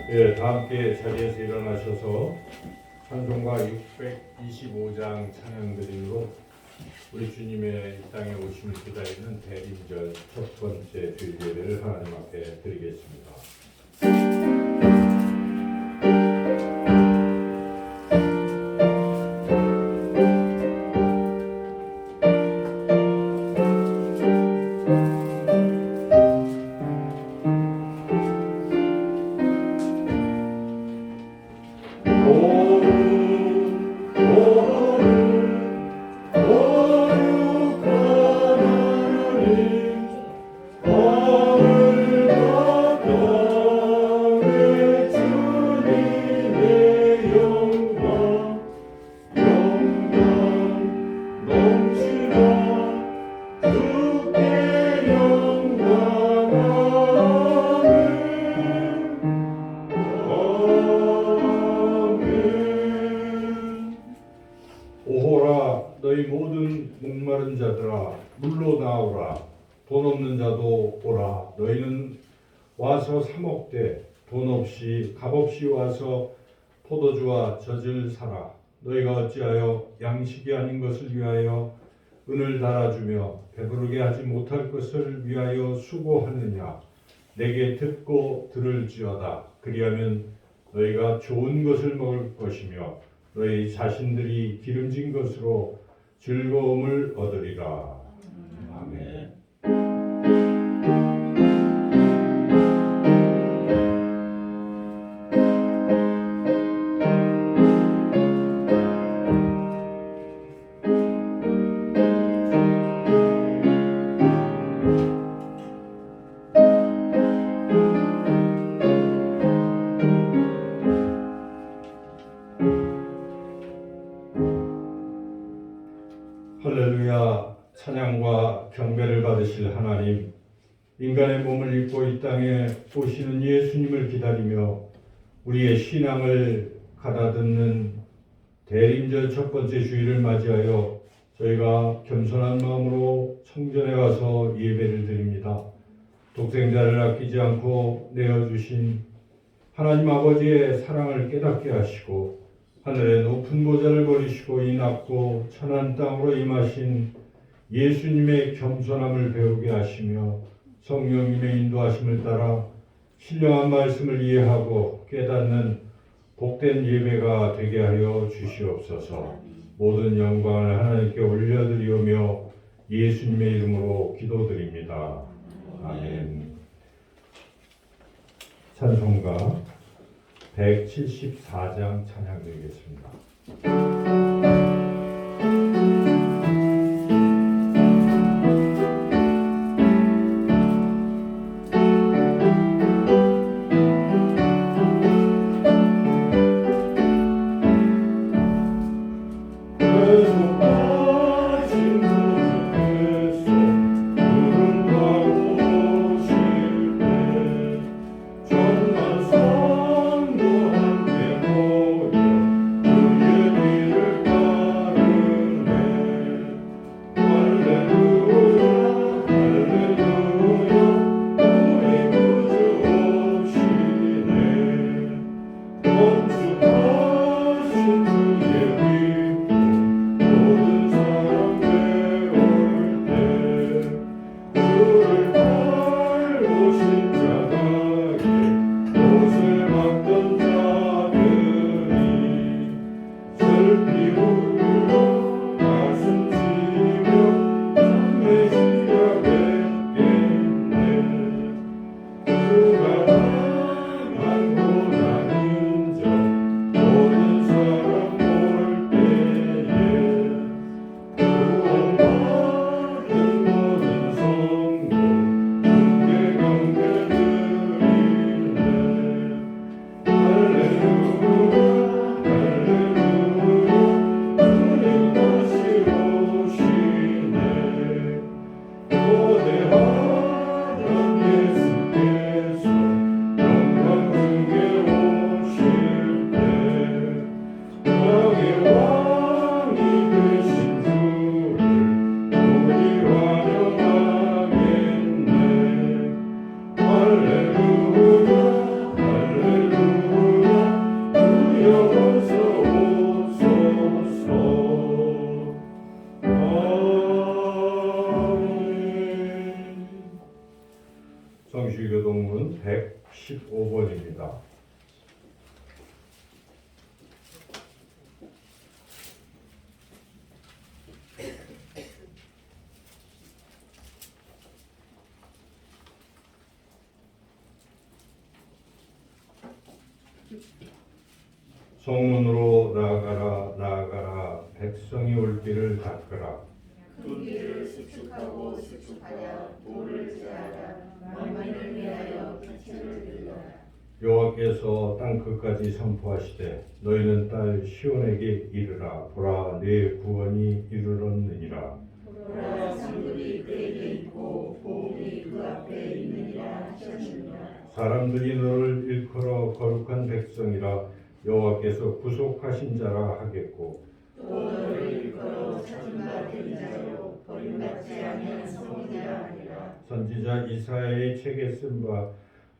예, 다 함께 자리에서 일어나셔서 찬송가 625장 찬양 드림으로 우리 주님의 이 땅에 오심을 기다리는 대림절 첫 번째 주일 예배를 하나님 앞에 드리겠습니다. 오호라 너희 모든 목마른 자들아 물로 나오라 돈 없는 자도 오라 너희는 와서 사 먹되 돈 없이 값없이 와서 포도주와 젖을 사라 너희가 어찌하여 양식이 아닌 것을 위하여 은을 달아주며 배부르게 하지 못할 것을 위하여 수고하느냐 내게 듣고 들을지어다 그리하면 너희가 좋은 것을 먹을 것이며 너희 자신들이 기름진 것으로 즐거움을 얻으리라. 아멘. 할렐루야 찬양과 경배를 받으실 하나님 인간의 몸을 입고 이 땅에 오시는 예수님을 기다리며 우리의 신앙을 가다듬는 대림절 첫 번째 주일을 맞이하여 저희가 겸손한 마음으로 성전에 가서 예배를 드립니다. 독생자를 아끼지 않고 내어주신 하나님 아버지의 사랑을 깨닫게 하시고 하늘의 높은 보좌를 버리시고 이 낮고 천한 땅으로 임하신 예수님의 겸손함을 배우게 하시며 성령님의 인도하심을 따라 신령한 말씀을 이해하고 깨닫는 복된 예배가 되게 하여 주시옵소서. 모든 영광을 하나님께 올려드리오며 예수님의 이름으로 기도드립니다. 아멘. 찬송가 174장 찬양 드리겠습니다. 전만 성도 함께 모여 주의 성수교동문 115번입니다. 성문으로 나아가라 나아가라 백성이 올 길을 닦으라. 그 길을 수축하고 수축하여 돌을 제하라. 만민을 위하여 기초를 들여라. 여호와께서 땅 끝까지 선포하시되 너희는 딸 시온에게 이르라. 보라 내 구원이 이르렀느니라. 보라 성읍이 그에게 있고 보응이 그 앞에 있느니라 하셨느니라. 사람들이 너를 일컬어 거룩한 백성이라 여호와께서 구속하신 자라 하겠고 또 너를 일컬어 찾음받은 자로 버림받지 아니한 성이라 하리라. 선지자 이사야의 책에 쓴 바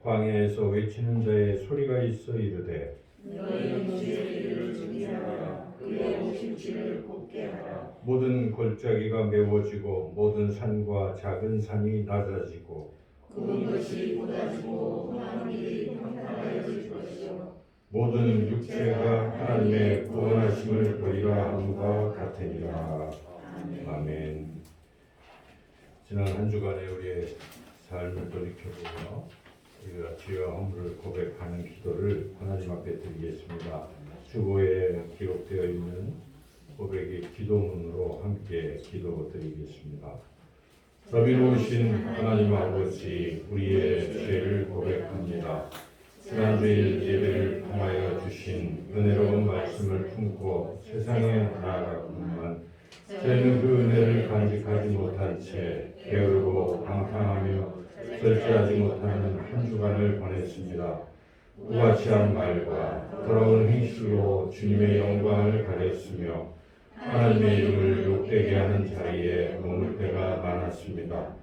광야에서 외치는 자의 소리가 있어 이르되 너희 주의 일을 준비하라. 그의 오실지를 곧게 하라. 모든 골짜기가 메워지고 모든 산과 작은 산이 낮아지고 구운 것이 쏟아지고 험한 길이 평탄하여질 것이요 모든 육체가 하나님의 구원하심을 보리라 함과 같으니라. 아멘. 지난 한 주간의 우리의 삶을 돌이켜보며 우리가 죄와 허물을 고백하는 기도를 하나님 앞에 드리겠습니다. 주보에 기록되어 있는 고백의 기도문으로 함께 기도드리겠습니다. 자비로우신 하나님 아버지, 우리의 죄를 고백합니다. 지난주일 예배를 통하여 주신 은혜로운 말씀을 품고 세상에 나아갔건만 저희는 그 은혜를 간직하지 못한 채 게으르고 방탕하며 절제하지 못하는 한 주간을 보냈습니다. 무가치한 말과 더러운 행실로 주님의 영광을 가렸으며 하나님의 이름을 욕되게 하는 자리에 머물 때가 많았습니다.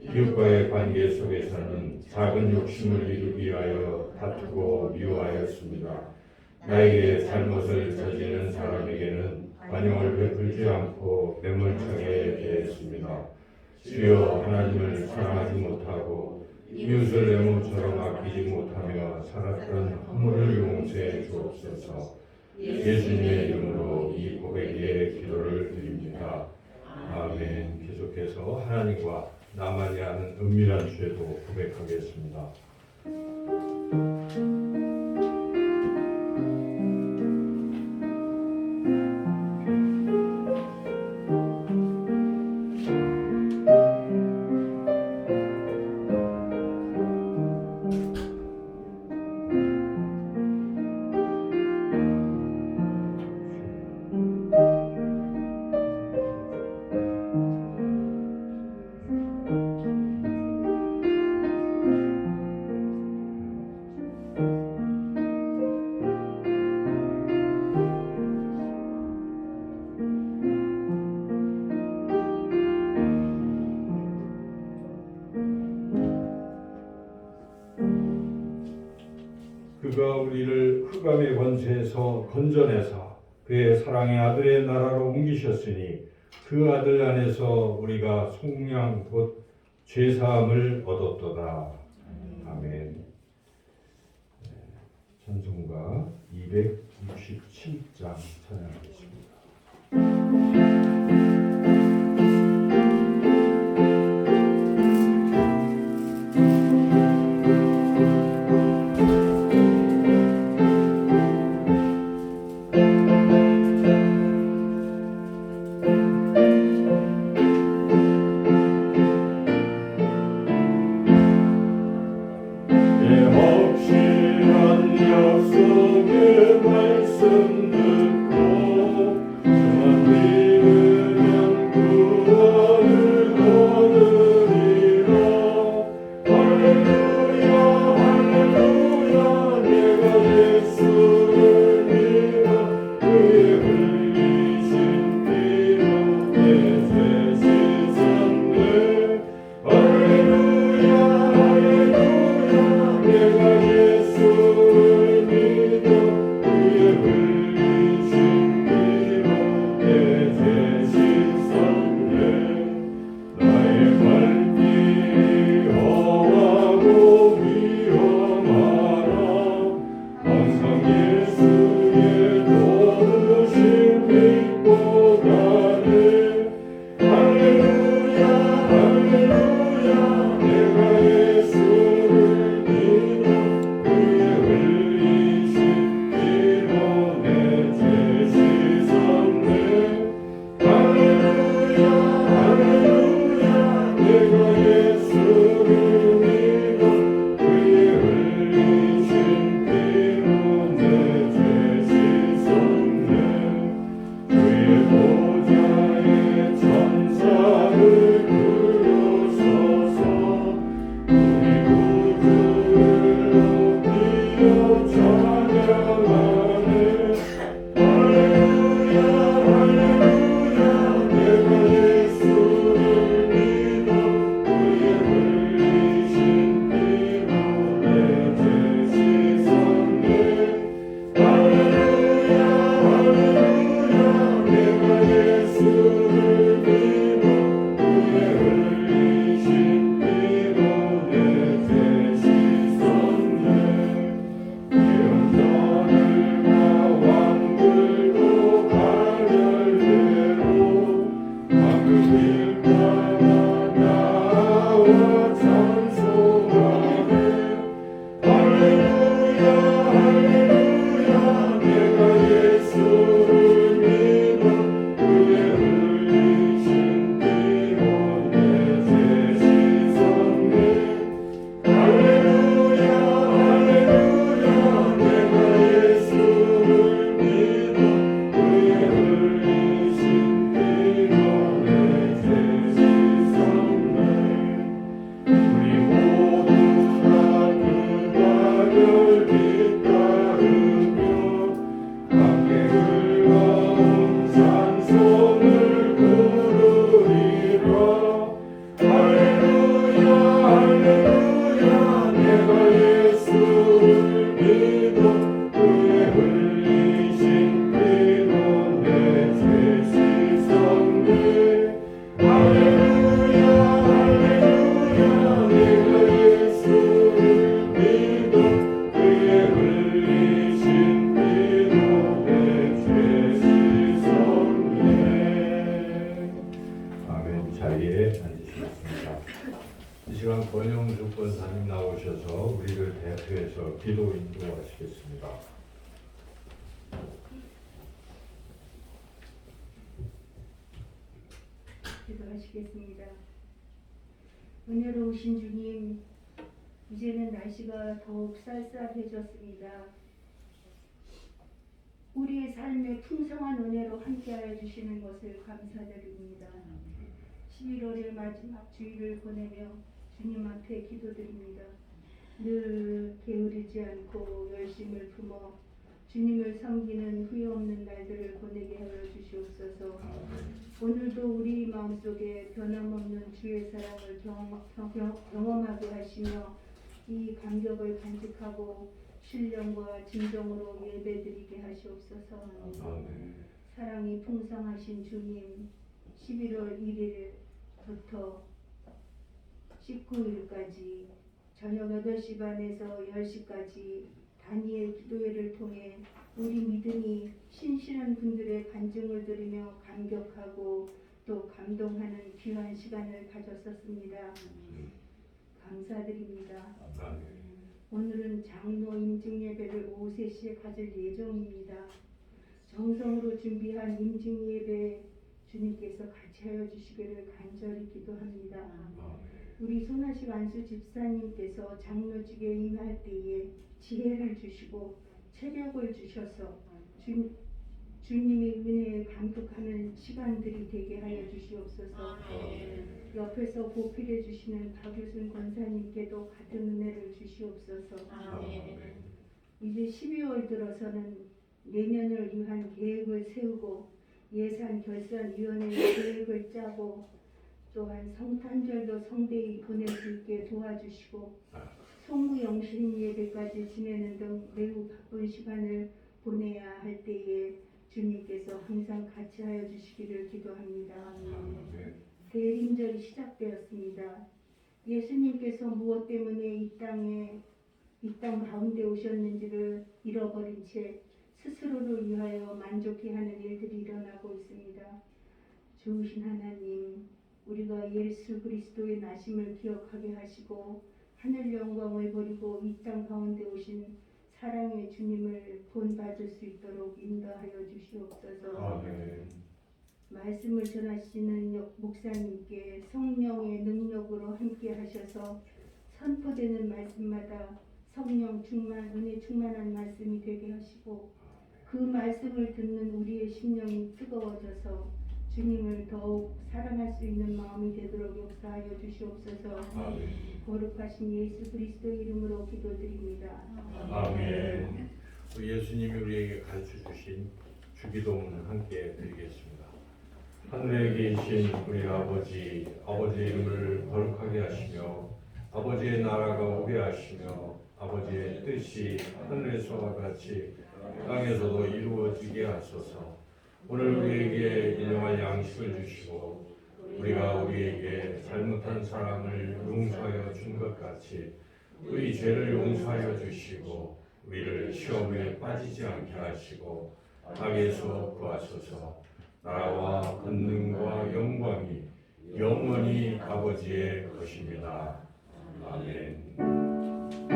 이웃과의 관계 속에서는 작은 욕심을 이루기 위하여 다투고 미워하였습니다. 나에게 잘못을 저지르는 사람에게는 관용을 베풀지 않고 매몰차게 대했습니다. 주여, 하나님을 사랑하지 못하고 이웃을 내 몸처럼 아끼지 못하며 살았던 허물을 용서해 주옵소서. 예수님의 이름으로 이 고백의 기도를 드립니다. 아멘. 계속해서 하나님과 나만이 아는 은밀한 죄도 고백하겠습니다. 그가 우리를 흑암의 권세에서 건져내사 그의 사랑의 아들의 나라로 옮기셨으니 그 아들 안에서 우리가 속량 곧 죄사함을 얻었도다. 아멘. 찬송가 267장 찬양하겠습니다. 말씀 듣고 주만 시간 권영수 권사님 나오셔서 우리를 대표해서 기도 인도하시겠습니다. 기도하시겠습니다. 은혜로우신 주님, 이제는 날씨가 더욱 쌀쌀해졌습니다. 우리의 삶에 풍성한 은혜로 함께하여 주시는 것을 감사드립니다. 11월의 마지막 주일을 보내며 주님 앞에 기도드립니다. 늘 게으르지 않고 열심을 품어 주님을 섬기는 후회 없는 날들을 보내게 하여 주시옵소서. 오늘도 우리 마음속에 변함없는 주의 사랑을 경험하게 하시며 이 감격을 간직하고 신령과 진정으로 예배드리게 하시옵소서. 사랑이 풍성하신 주님, 11월 1일부터 19일까지 저녁 8시 반에서 10시까지 다니엘 기도회를 통해 우리 믿음이 신실한 분들의 간증을 들으며 감격하고 또 감동하는 귀한 시간을 가졌었습니다. 감사드립니다. 오늘은 장로 임증 예배를 오후 3시에 가질 예정입니다. 정성으로 준비한 임증 예배 주님께서 같이 하여 주시기를 간절히 기도합니다. 우리 손아식 안수 집사님께서 장로직에 임할 때에 지혜를 주시고 체력을 주셔서 주님의 은혜에 감격하는 시간들이 되게 하여 주시옵소서. 옆에서 보필해 주시는 박유순 권사님께도 같은 은혜를 주시옵소서. 이제 12월 들어서는 내년을 위한 계획을 세우고 예산 결산위원회의 계획을 짜고 또한 성탄절도 성대히 보낼 수 있게 도와주시고 송구영신 예배까지 지내는 등 매우 바쁜 시간을 보내야 할 때에 주님께서 항상 같이 하여 주시기를 기도합니다. 대림절이 시작되었습니다. 예수님께서 무엇 때문에 이 땅 가운데 오셨는지를 잃어버린 채 스스로를 위하여 만족해 하는 일들이 일어나고 있습니다. 좋으신 하나님, 우리가 예수 그리스도의 나심을 기억하게 하시고 하늘 영광을 버리고 이 땅 가운데 오신 사랑의 주님을 본받을 수 있도록 인도하여 주시옵소서. 말씀을 전하시는 목사님께 성령의 능력으로 함께 하셔서 선포되는 말씀마다 성령 충만, 은혜 충만한 말씀이 되게 하시고 그 말씀을 듣는 우리의 심령이 뜨거워져서 주님을 더욱 사랑할 수 있는 마음이 되도록 역사하여 주시옵소서. 거룩하신 예수 그리스도의 이름으로 기도드립니다. 아멘. 예수님이 우리에게 가르쳐 주신 주기도문을 함께 드리겠습니다. 하늘에 계신 우리 아버지, 아버지의 이름을 거룩하게 하시며 아버지의 나라가 오게 하시며 아버지의 뜻이 하늘에서와 같이 땅에서도 이루어지게 하소서. 오늘 우리에게 일용할 양식을 주시고 우리가 우리에게 잘못한 사람을 용서하여 준 것 같이 우리 죄를 용서하여 주시고 우리를 시험에 빠지지 않게 하시고 악에서 구하소서. 나라와 권능과 영광이 영원히 아버지의 것입니다. 아멘.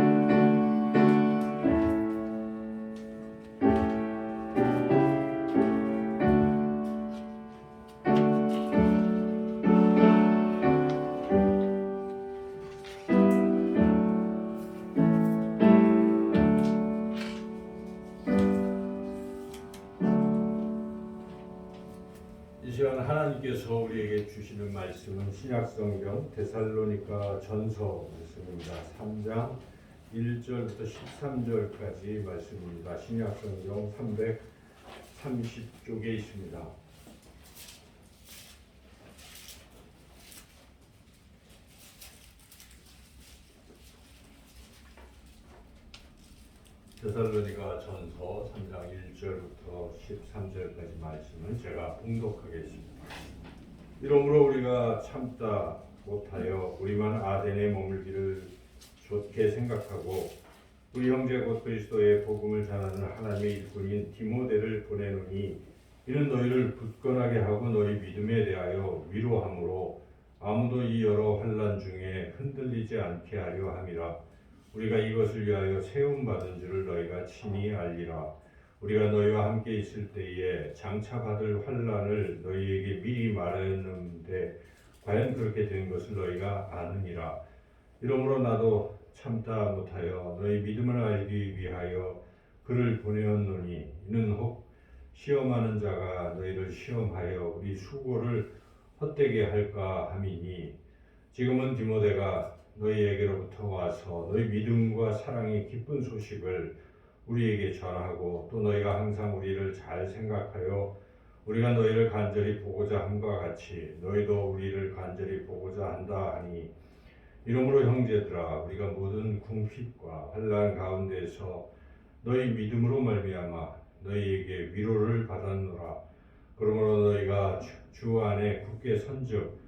이 시간 하나님께서 우리에게 주시는 말씀은 신약성경 데살로니가 전서 말씀입니다. 3장 1절부터 13절까지 말씀입니다. 신약성경 330쪽에 있습니다. 데살로니가 전서 3장 1절부터 13절까지 말씀은 제가 봉독하겠습니다. 이러므로 우리가 참다 못하여 우리만 아덴에 머물기를 좋게 생각하고 우리 형제 곧 그리스도의 복음을 전하는 하나님의 일꾼인 디모데를 보내노니 이는 너희를 굳건하게 하고 너희 믿음에 대하여 위로함으로 아무도 이 여러 환난 중에 흔들리지 않게 하려 함이라. 우리가 이것을 위하여 세움 받은 줄을 너희가 친히 알리라. 우리가 너희와 함께 있을 때에 장차 받을 환난을 너희에게 미리 말하였는데 과연 그렇게 된 것을 너희가 아느니라. 이러므로 나도 참다 못하여 너희 믿음을 알기 위하여 그를 보내었노니 이는 혹 시험하는 자가 너희를 시험하여 우리 수고를 헛되게 할까 함이니, 지금은 디모데가 너희에게로부터 와서 너희 믿음과 사랑의 기쁜 소식을 우리에게 전하고 또 너희가 항상 우리를 잘 생각하여 우리가 너희를 간절히 보고자 함과 같이 너희도 우리를 간절히 보고자 한다 하니, 이러므로 형제들아 우리가 모든 궁핍과 환난 가운데서 너희 믿음으로 말미암아 너희에게 위로를 받았노라. 그러므로 너희가 주 안에 굳게 선즉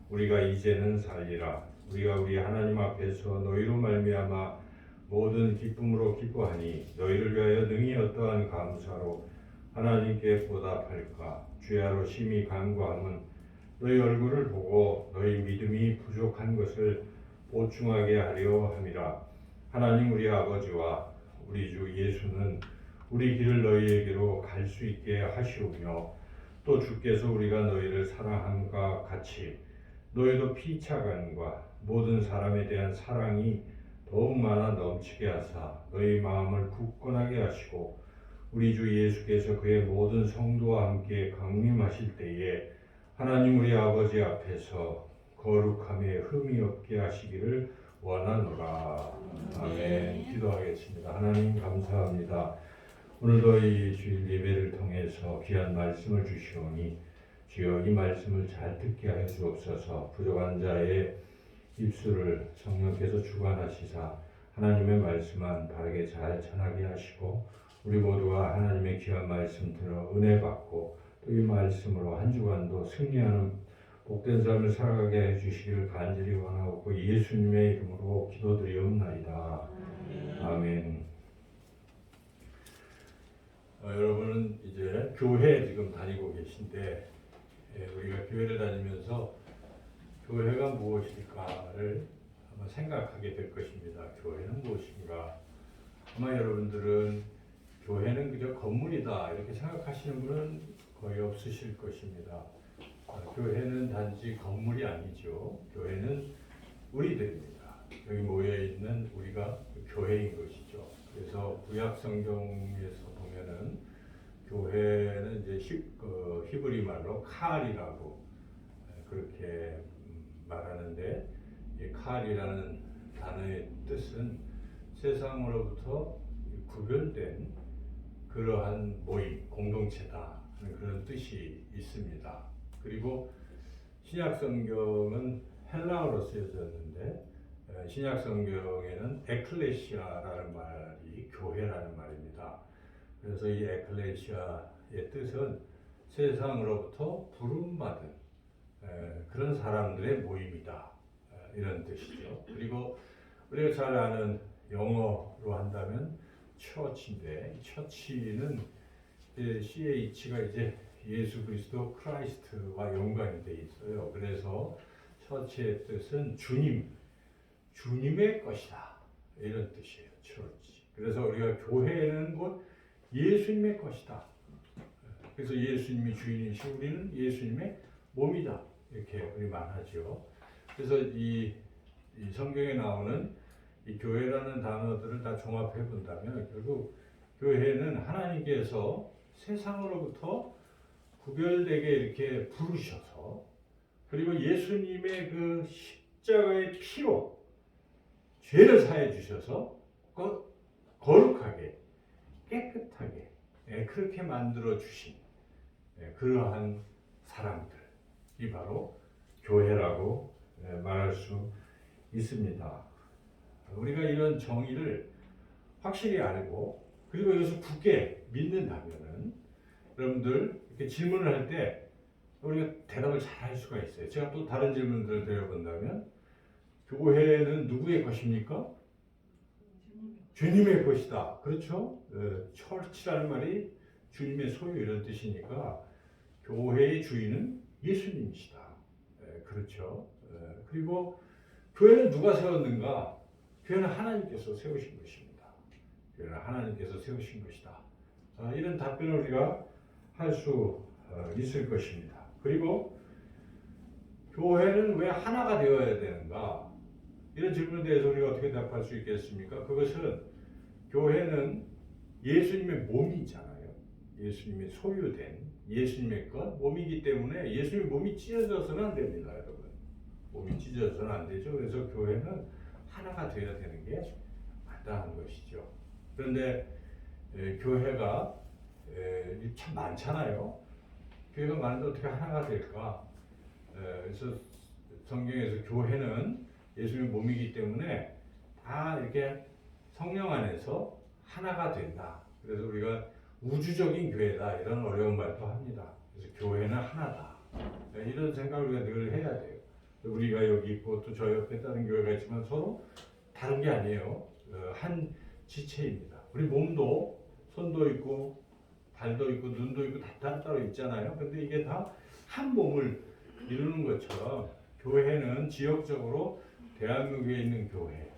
우리가 이제는 살리라. 우리가 우리 하나님 앞에서 너희로 말미암아 모든 기쁨으로 기뻐하니 너희를 위하여 능히 어떠한 감사로 하나님께 보답할까. 주야로 심히 간구함은 너희 얼굴을 보고 너희 믿음이 부족한 것을 보충하게 하려 함이라. 하나님 우리 아버지와 우리 주 예수는 우리 길을 너희에게로 갈 수 있게 하시오며, 또 주께서 우리가 너희를 사랑함과 같이 너희도 피차간과 모든 사람에 대한 사랑이 더욱 많아 넘치게 하사 너희 마음을 굳건하게 하시고, 우리 주 예수께서 그의 모든 성도와 함께 강림하실 때에 하나님 우리 아버지 앞에서 거룩함에 흠이 없게 하시기를 원하노라. 아멘. 기도하겠습니다. 하나님 감사합니다. 오늘도 이 주일 예배를 통해서 귀한 말씀을 주시오니 주여 이 말씀을 잘 듣게 하여 주옵소서. 부족한 자의 입술을 성령께서 주관하시사 하나님의 말씀만 바르게 잘 전하게 하시고, 우리 모두가 하나님의 귀한 말씀 들어 은혜 받고 또 이 말씀으로 한 주간도 승리하는 복된 삶을 살아가게 해주시기를 간절히 원하고 예수님의 이름으로 기도드리옵나이다. 아멘. 여러분은 이제 교회 지금 다니고 계신데, 우리가 교회를 다니면서 교회가 무엇일까를 한번 생각하게 될 것입니다. 교회는 무엇인가? 아마 여러분들은 교회는 그저 건물이다 이렇게 생각하시는 분은 거의 없으실 것입니다. 교회는 단지 건물이 아니죠. 교회는 우리들입니다. 여기 모여 있는 우리가 교회인 것이죠. 그래서 구약 성경에서 보면은 교회는 이제 히브리 말로 칼이라고 그렇게 말하는데, 이 칼이라는 단어의 뜻은 세상으로부터 구별된 그러한 모임, 공동체다 하는 그런 뜻이 있습니다. 그리고 신약 성경은 헬라어로 쓰여졌는데, 신약 성경에는 에클레시아라는 말이 교회라는 말입니다. 그래서 이 에클레시아의 뜻은 세상으로부터 부름받은 그런 사람들의 모임이다, 이런 뜻이죠. 그리고 우리가 잘 아는 영어로 한다면 처치인데, 처치는 CH가 이제 예수 그리스도 크라이스트와 연관이 돼 있어요. 그래서 처치의 뜻은 주님의 것이다, 이런 뜻이에요. 처치. 그래서 우리가 교회는 곧 예수님의 것이다. 그래서 예수님이 주인이시고 우리는 예수님의 몸이다, 이렇게 우리 말하죠. 그래서 이 성경에 나오는 이 교회라는 단어들을 다 종합해 본다면 결국 교회는 하나님께서 세상으로부터 구별되게 이렇게 부르셔서, 그리고 예수님의 그 십자가의 피로 죄를 사해 주셔서 거룩하게 깨끗하게 그렇게 만들어 주신 그러한 사람들이 바로 교회라고 말할 수 있습니다. 우리가 이런 정의를 확실히 알고 그리고 이것을 굳게 믿는다면은 여러분들 이렇게 질문을 할 때 우리가 대답을 잘 할 수가 있어요. 제가 또 다른 질문들을 드려본다면, 교회는 누구의 것입니까? 주님의 것이다. 그렇죠? 철치라는 말이 주님의 소유 이런 뜻이니까 교회의 주인은 예수님이시다. 그렇죠? 그리고 교회는 누가 세웠는가? 교회는 하나님께서 세우신 것입니다. 교회는 하나님께서 세우신 것이다. 이런 답변을 우리가 할 수 있을 것입니다. 그리고 교회는 왜 하나가 되어야 되는가? 이런 질문에 대해서 우리가 어떻게 답할 수 있겠습니까? 그것은 교회는 예수님의 몸이잖아요. 예수님의 소유된 예수님의 것, 몸이기 때문에 예수님의 몸이 찢어져서는 안 됩니다, 여러분. 몸이 찢어져서는 안 되죠. 그래서 교회는 하나가 되어야 되는 게 마땅한 것이죠. 그런데 교회가 참 많잖아요. 교회가 많은데 어떻게 하나가 될까? 그래서 성경에서 교회는 예수님의 몸이기 때문에 다 이렇게 성령 안에서 하나가 된다. 그래서 우리가 우주적인 교회다 이런 어려운 말도 합니다. 그래서 교회는 하나다. 이런 생각을 우리가 늘 해야 돼요. 우리가 여기 있고 또 저 옆에 다른 교회가 있지만 서로 다른 게 아니에요. 한 지체입니다. 우리 몸도 손도 있고 발도 있고 눈도 있고 다 따로 있잖아요. 근데 이게 다 한 몸을 이루는 것처럼 교회는 지역적으로 대한민국에 있는 교회,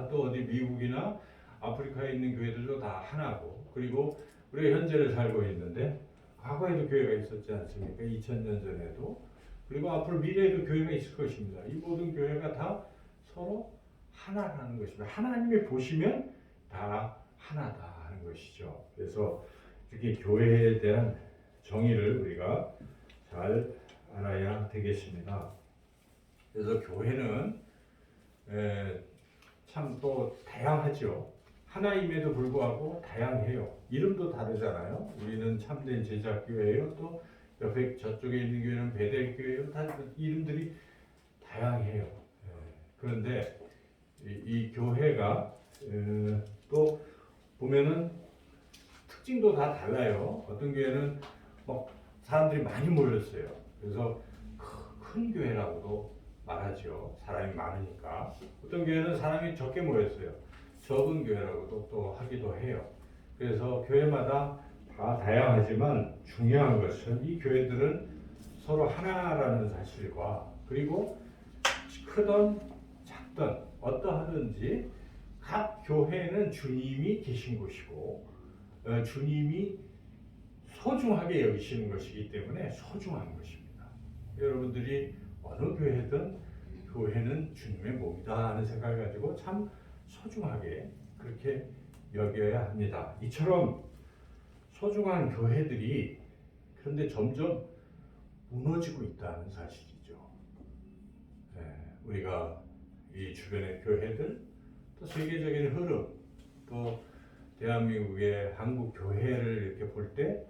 또 어디 미국이나 아프리카에 있는 교회들도 다 하나고, 그리고 우리가 현재를 살고 있는데 과거에도 교회가 있었지 않습니까? 2000년 전에도. 그리고 앞으로 미래에도 교회가 있을 것입니다. 이 모든 교회가 다 서로 하나라는 것입니다. 하나님이 보시면 다 하나다 하는 것이죠. 그래서 이렇게 교회에 대한 정의를 우리가 잘 알아야 되겠습니다. 그래서 교회는 참 또 다양하죠. 하나임에도 불구하고 다양해요. 이름도 다르잖아요. 우리는 참된 제자교회예요. 또 옆에 저쪽에 있는 교회는 베델교회예요. 다 이름들이 다양해요. 그런데 이 교회가 또 보면은 특징도 다 달라요. 어떤 교회는 막 사람들이 많이 모였어요. 그래서 큰 교회라고도 말하죠. 사람이 많으니까. 어떤 교회는 사람이 적게 모였어요. 적은 교회라고도 또 하기도 해요. 그래서 교회마다 다 다양하지만 중요한 것은 이 교회들은 서로 하나라는 사실과, 그리고 크던 작던 어떠하든지 각 교회는 주님이 계신 곳이고 주님이 소중하게 여기시는 것이기 때문에 소중한 것입니다. 여러분들이 어느 교회든 교회는 주님의 몸이다 하는 생각을 가지고 참 소중하게 그렇게 여겨야 합니다. 이처럼 소중한 교회들이 그런데 점점 무너지고 있다는 사실이죠. 우리가 이 주변의 교회들, 또 세계적인 흐름, 또 대한민국의 한국 교회를 이렇게 볼 때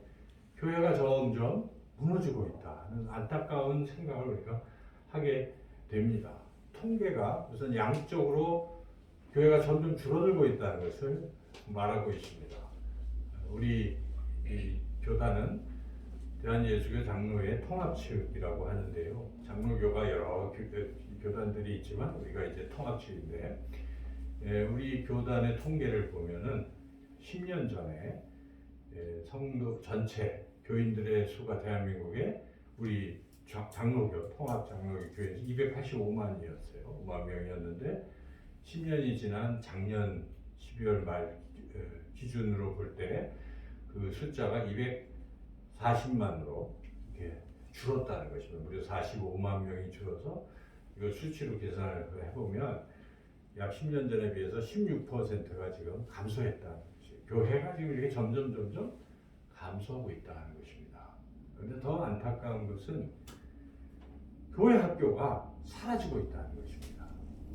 교회가 점점 무너지고 있다는 안타까운 생각을 우리가 하게 됩니다. 통계가 우선 양적으로 교회가 점점 줄어들고 있다는 것을 말하고 있습니다. 우리 이 교단은 대한예수교 장로회 통합측이라고 하는데요. 장로교가 여러 교단들이 있지만 우리가 이제 통합측인데, 우리 교단의 통계를 보면은 10년 전에 성도 전체 교인들의 수가 대한민국에 우리 장로교 통합 장로교 교회에서 285만이었어요. 5만 명이었는데 10년이 지난 작년 12월 말 기준으로 볼 때 그 숫자가 240만으로 이렇게 줄었다는 것입니다. 무려 45만 명이 줄어서 이거 수치로 계산을 해보면 약 10년 전에 비해서 16%가 지금 감소했다는 것이에요. 교회가 지금 이렇게 점점 감소하고 있다는 것입니다. 그런데 더 안타까운 것은 교회 학교가 사라지고 있다는 것입니다.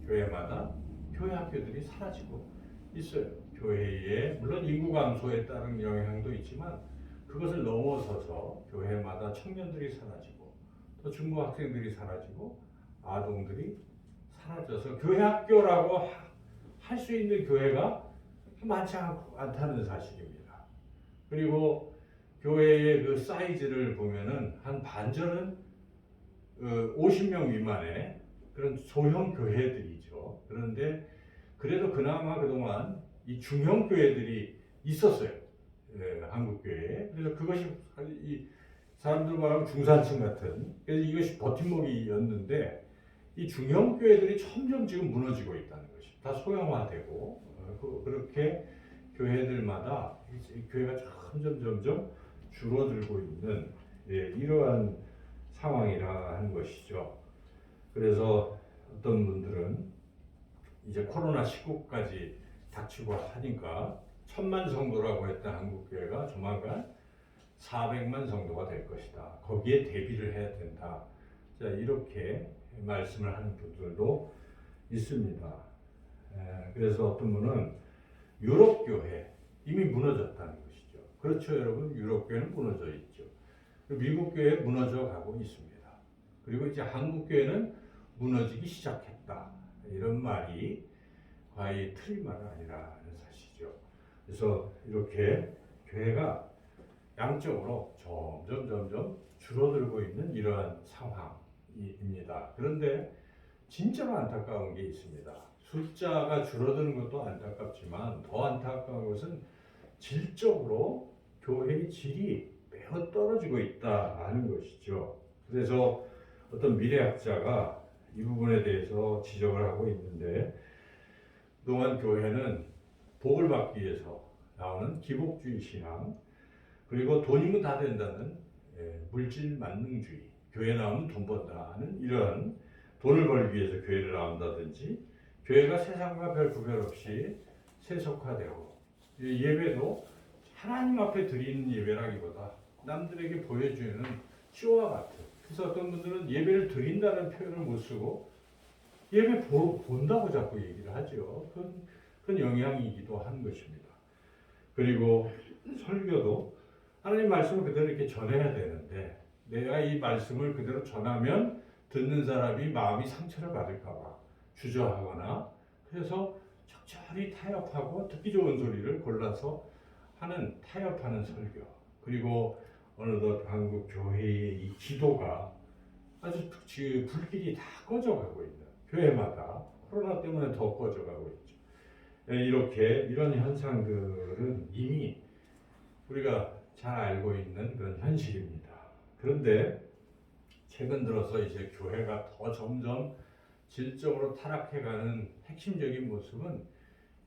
교회마다 교회 학교들이 사라지고 있어요. 교회에 물론 인구 감소에 따른 영향도 있지만 그것을 넘어서서 교회마다 청년들이 사라지고 또 중고학생들이 사라지고 아동들이 사라져서 교회 학교라고 할 수 있는 교회가 많지 않다는 사실입니다. 그리고 교회의 그 사이즈를 보면은 한 반절은 50명 미만의 그런 소형 교회들이죠. 그런데 그래도 그나마 그동안 이 중형 교회들이 있었어요. 한국 교회에. 그래서 그것이 이 사람들 말하면 중산층 같은. 그래서 이것이 버팀목이었는데 이 중형 교회들이 점점 지금 무너지고 있다는 것입니다. 다 소형화되고 그렇게 교회들마다 이 교회가 점점 줄어들고 있는 이러한 상황이라 하는 것이죠. 그래서 어떤 분들은 이제 코로나19까지 닥치고 하니까 1000만 성도라고 했던 한국교회가 조만간 400만 성도가 될 것이다. 거기에 대비를 해야 된다. 자, 이렇게 말씀을 하는 분들도 있습니다. 그래서 어떤 분은 유럽 교회 이미 무너졌다는 것이죠. 그렇죠, 여러분. 유럽 교회는 무너져 있죠. 미국 교회 무너져 가고 있습니다. 그리고 이제 한국 교회는 무너지기 시작했다. 이런 말이 과히 틀린 말은 아니라는 사실이죠. 그래서 이렇게 교회가 양적으로 점점 줄어들고 있는 이러한 상황입니다. 그런데 진짜로 안타까운 게 있습니다. 숫자가 줄어드는 것도 안타깝지만 더 안타까운 것은 질적으로 교회의 질이 매우 떨어지고 있다는 것이죠. 그래서 어떤 미래학자가 이 부분에 대해서 지적을 하고 있는데, 그동안 교회는 복을 받기 위해서 나오는 기복주의 신앙, 그리고 돈이면 다 된다는 물질 만능주의, 교회 나오면 돈 번다는 이런 돈을 벌기 위해서 교회를 나온다든지, 교회가 세상과 별 구별 없이 세속화되고, 예배도 하나님 앞에 드리는 예배라기보다 남들에게 보여주는 쇼와 같은, 그래서 어떤 분들은 예배를 드린다는 표현을 못 쓰고 예배 본다고 자꾸 얘기를 하죠. 그건 영향이기도 한 것입니다. 그리고 설교도 하나님 말씀을 그대로 이렇게 전해야 되는데, 내가 이 말씀을 그대로 전하면 듣는 사람이 마음이 상처를 받을까봐 주저하거나, 그래서 적절히 타협하고 듣기 좋은 소리를 골라서 하는 타협하는 설교, 그리고 어느덧 한국 교회의 이 기도가 아주 불길이 다 꺼져가고 있는, 교회마다 코로나 때문에 더 꺼져가고 있죠. 이렇게 이런 현상들은 이미 우리가 잘 알고 있는 그런 현실입니다. 그런데 최근 들어서 이제 교회가 더 점점 질적으로 타락해가는 핵심적인 모습은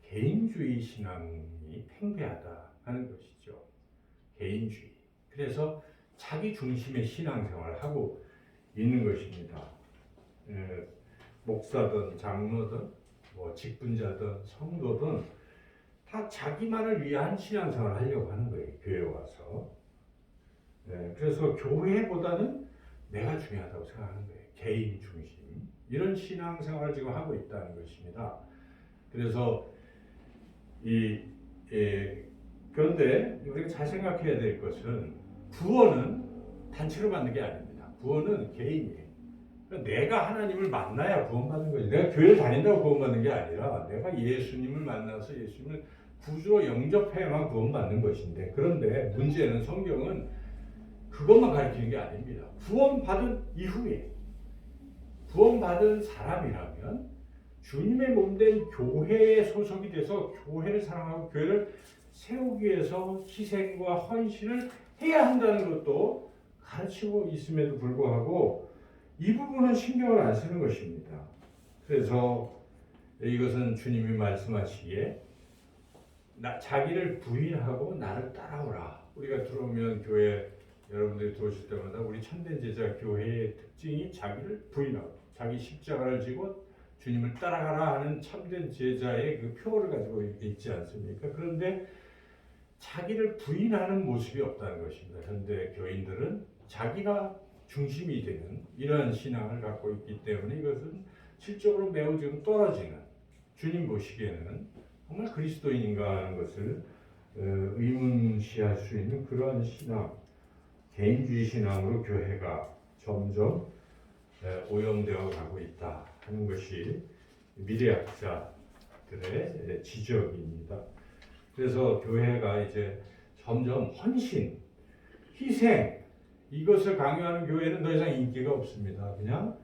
개인주의 신앙이 팽배하다 하는 것이죠. 개인주의. 그래서 자기 중심의 신앙생활을 하고 있는 것입니다. 목사든 장로든 뭐 직분자든 성도든 다 자기만을 위한 신앙생활을 하려고 하는 거예요. 교회에 와서. 그래서 교회보다는 내가 중요하다고 생각하는 거예요. 개인 중심. 이런 신앙생활을 지금 하고 있다는 것입니다. 그래서 그런데 우리가 잘 생각해야 될 것은, 구원은 단체로 받는 게 아닙니다. 구원은 개인이에요. 그러니까 내가 하나님을 만나야 구원받는 거지. 내가 교회를 다닌다고 구원받는 게 아니라 내가 예수님을 만나서 예수님을 구주로 영접해야만 구원받는 것인데, 그런데 문제는 성경은 그것만 가르치는 게 아닙니다. 구원받은 이후에, 구원받은 사람이라면 주님의 몸된 교회에 소속이 돼서 교회를 사랑하고 교회를 세우기 위해서 희생과 헌신을 해야 한다는 것도 가르치고 있음에도 불구하고 이 부분은 신경을 안 쓰는 것입니다. 그래서 이것은 주님이 말씀하시기에 자기를 부인하고 나를 따라오라. 우리가 들어오면 교회, 여러분들이 들어오실 때마다 우리 참된 제자 교회의 특징이 자기를 부인하고 자기 십자가를 지고 주님을 따라가라 하는 참된 제자의 그 표를 가지고 있지 않습니까? 그런데 자기를 부인하는 모습이 없다는 것입니다. 현대 교인들은 자기가 중심이 되는 이러한 신앙을 갖고 있기 때문에 이것은 실적으로 매우 지금 떨어지는, 주님 보시기에는 정말 그리스도인인가 하는 것을 의문시할 수 있는 그러한 신앙, 개인주의 신앙으로 교회가 점점 오염되어 가고 있다 하는 것이 미래학자들의 지적입니다. 그래서 교회가 이제 점점 헌신, 희생, 이것을 강요하는 교회는 더 이상 인기가 없습니다. 그냥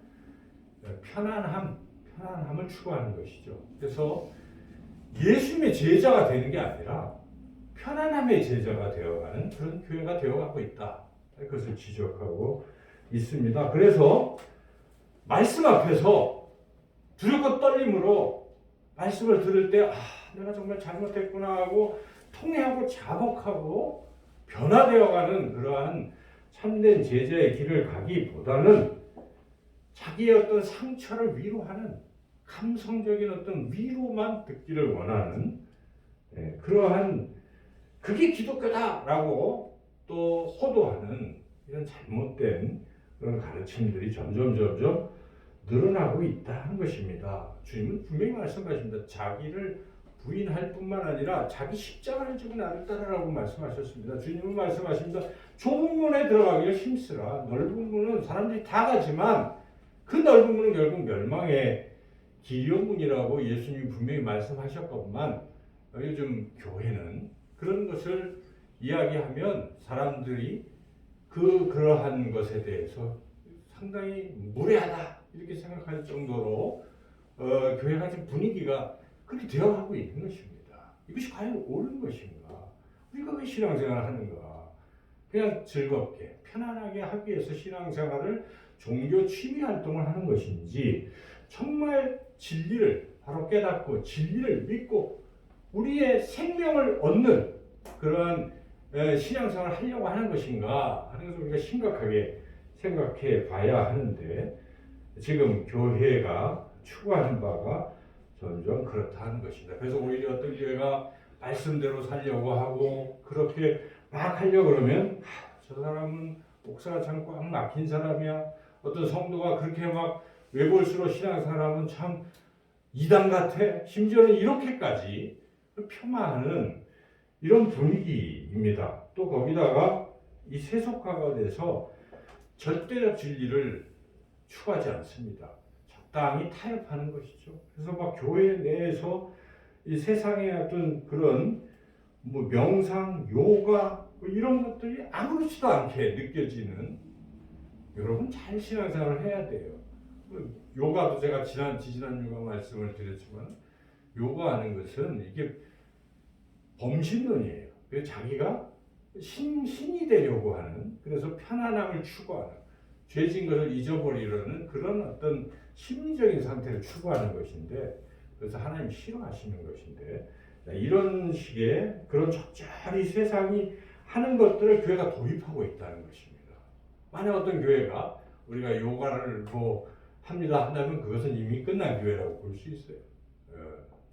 편안함을 추구하는 것이죠. 그래서 예수님의 제자가 되는 게 아니라 편안함의 제자가 되어가는 그런 교회가 되어가고 있다. 그것을 지적하고 있습니다. 그래서 말씀 앞에서 두렵고 떨림으로 말씀을 들을 때 내가 정말 잘못했구나 하고 통회하고 자복하고 변화되어가는 그러한 참된 제자의 길을 가기보다는 자기의 어떤 상처를 위로하는 감성적인 어떤 위로만 듣기를 원하는 그러한 그게 기독교다라고 또 호도하는 이런 잘못된 그런 가르침들이 점점 늘어나고 있다는 것입니다. 주님은 분명히 말씀하십니다. 자기를 부인할 뿐만 아니라 자기 십자가를 지고 나를 따르라고 말씀하셨습니다. 주님은 말씀하십니다. 좁은 문에 들어가기를 힘쓰라. 넓은 문은 사람들이 다 가지만 그 넓은 문은 결국 멸망의 길이문이라고 예수님이 분명히 말씀하셨건만 요즘 교회는 그런 것을 이야기하면 사람들이 그러한 것에 대해서 상당히 무례하다 이렇게 생각할 정도로 교회가 지금 분위기가 그렇게 되어가고 있는 것입니다. 이것이 과연 옳은 것인가? 우리가 왜 신앙생활을 하는가? 그냥 즐겁게 편안하게 하기 위해서 신앙생활을 종교 취미 활동을 하는 것인지 정말 진리를 바로 깨닫고 진리를 믿고 우리의 생명을 얻는 그러한 신앙생활을 하려고 하는 것인가 하는 것을 우리가 심각하게 생각해 봐야 하는데 지금 교회가 추구하는 바가 점점 그렇다는 것입니다. 그래서 오히려 어떤 교회가 말씀대로 살려고 하고 그렇게 막 하려고 그러면 저 사람은 목사가 참 꽉 막힌 사람이야. 어떤 성도가 그렇게 막 외골수로 신앙생활하면 참 이단 같아. 심지어는 이렇게까지 폄하하는 이런 분위기입니다. 또 거기다가 이 세속화가 돼서 절대적 진리를 추구하지 않습니다. 적당히 타협하는 것이죠. 그래서 막 교회 내에서 이 세상의 어떤 그런 명상, 요가 이런 것들이 아무렇지도 않게 느껴지는 여러분 잘 신앙생활을 해야 돼요. 요가도 제가 지지난 요가 말씀을 드렸지만 요가하는 것은 이게 범신론이에요. 그래서 자기가 신이 되려고 하는 그래서 편안함을 추구하는 죄진 것을 잊어버리려는 그런 어떤 심리적인 상태를 추구하는 것인데 그래서 하나님 싫어하시는 것인데 이런 식의 그런 적절히 세상이 하는 것들을 교회가 도입하고 있다는 것입니다. 만약 어떤 교회가 우리가 요가를 합니다 한다면 그것은 이미 끝난 교회라고 볼 수 있어요.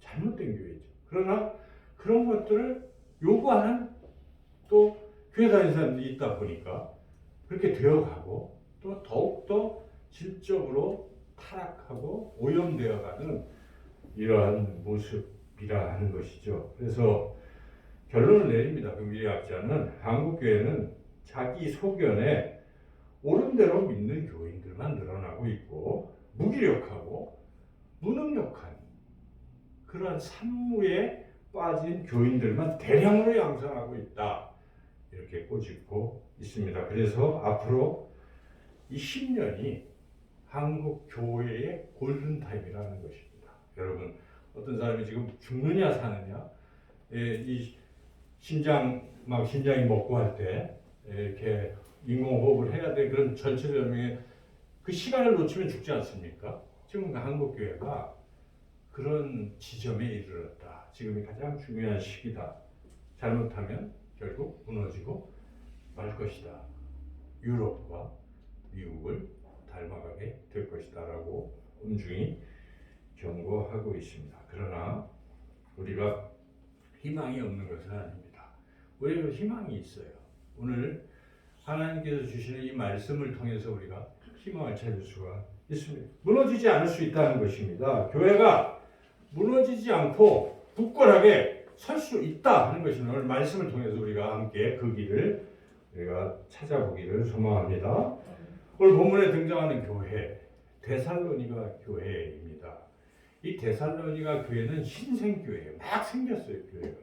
잘못된 교회죠. 그러나 그런 것들을 요구하는 또 교회 다니는 사람들이 있다 보니까 그렇게 되어가고 또 더욱더 질적으로 타락하고 오염되어가는 이러한 모습이라 하는 것이죠. 그래서 결론을 내립니다. 그 미래학자는 한국 교회는 자기 소견에 옳은 대로 믿는 교인들만 늘어나고 있고 무기력하고 무능력한 그러한 산무에 빠진 교인들만 대량으로 양성하고 있다. 이렇게 꼬집고 있습니다. 그래서 앞으로 이 10년이 한국 교회의 골든타임이라는 것입니다. 여러분 어떤 사람이 지금 죽느냐 사느냐 이 심장이 먹고 할 때 이렇게 인공호흡을 해야 될 그런 절체절명의 그 시간을 놓치면 죽지 않습니까? 지금 한국 교회가 그런 지점에 이르렀다. 지금이 가장 중요한 시기다. 잘못하면 결국 무너지고 말 것이다. 유럽과 미국을 닮아가게 될 것이다 라고 엄중히 경고하고 있습니다. 그러나 우리가 희망이 없는 것은 아닙니다. 우리가 희망이 있어요. 오늘 하나님께서 주시는 이 말씀을 통해서 우리가 희망을 찾을 수가 있습니다. 무너지지 않을 수 있다는 것입니다. 교회가 무너지지 않고 굳건하게 설 수 있다 하는 것입니다. 오늘 말씀을 통해서 우리가 함께 그 길을 우리가 찾아보기를 소망합니다. 오늘 본문에 등장하는 교회, 데살로니가 교회입니다. 이 데살로니가 교회는 신생교회예요. 막 생겼어요, 교회가.